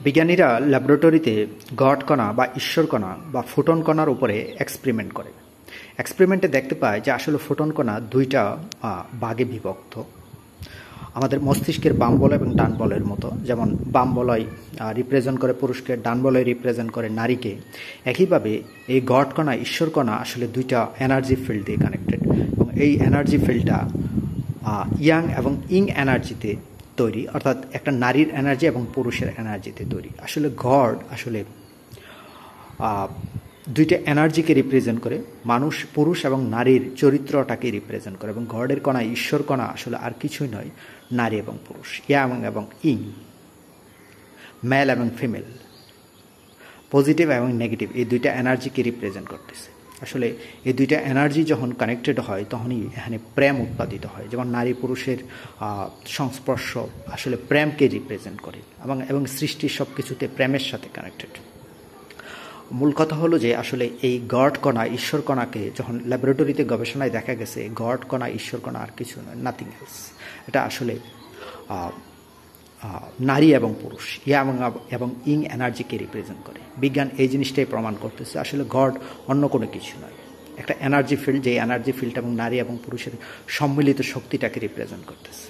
বিজ্ঞানীরা ল্যাবরেটরিতে গড কণা বা ঈশ্বর কণা বা ফোটন কণার উপরে এক্সপেরিমেন্ট করে। এক্সপেরিমেন্টে দেখতে পায় যে আসলে ফোটন কণা দুইটা ভাগে বিভক্ত। আমাদের মস্তিষ্কের বাম বলয় এবং ডান বলয়ের মতো, যেমন বাম বলয় রিপ্রেজেন্ট করে পুরুষকে, ডান বলয় রিপ্রেজেন্ট করে নারীকে। একইভাবে এই গড কণা, ঈশ্বর কণা আসলে দুইটা এনার্জি ফিল্ড দিয়ে কানেক্টেড, এবং এই এনার্জি ফিল্ডটা ইয়াং এবং ইং এনার্জিতে তৈরি, অর্থাৎ একটা নারীর এনার্জি এবং পুরুষের এনার্জিতে তৈরি। আসলে গড আসলে দুইটা এনার্জিকে রিপ্রেজেন্ট করে, মানুষ, পুরুষ এবং নারীর চরিত্রটাকে রিপ্রেজেন্ট করে, এবং গডের কণা, ঈশ্বর কণা আসলে আর কিছুই নয়, নারী এবং পুরুষ, ইয়াং এবং ইং, মেল এবং ফিমেল, পজিটিভ এবং নেগেটিভ, এই দুইটা এনার্জিকে রিপ্রেজেন্ট করতেছে। আসলে এই দুইটা এনার্জি যখন কানেক্টেড হয় তখনই এখানে প্রেম উৎপাদিত হয়। যেমন নারী পুরুষের সংস্পর্শ আসলে প্রেমকে রিপ্রেজেন্ট করে, এবং সৃষ্টির সব কিছুতে প্রেমের সাথে কানেক্টেড। মূল কথা হলো যে আসলে এই গড কণা, ঈশ্বর কণাকে যখন ল্যাবরেটরিতে গবেষণায় দেখা গেছে, গড কণা, ঈশ্বর কণা আর কিছু নয়, নাথিং এলস। এটা আসলে নারী এবং পুরুষ, ইয়া এবং ইং এনার্জিকে রিপ্রেজেন্ট করে। বিজ্ঞান এই জিনিসটাই প্রমাণ করতেছে, আসলে গড অন্য কোনো কিছু নয়, একটা এনার্জি ফিল্ড, যে এনার্জি ফিল্ড এবং নারী এবং পুরুষের সম্মিলিত শক্তিটাকে রিপ্রেজেন্ট করতেছে।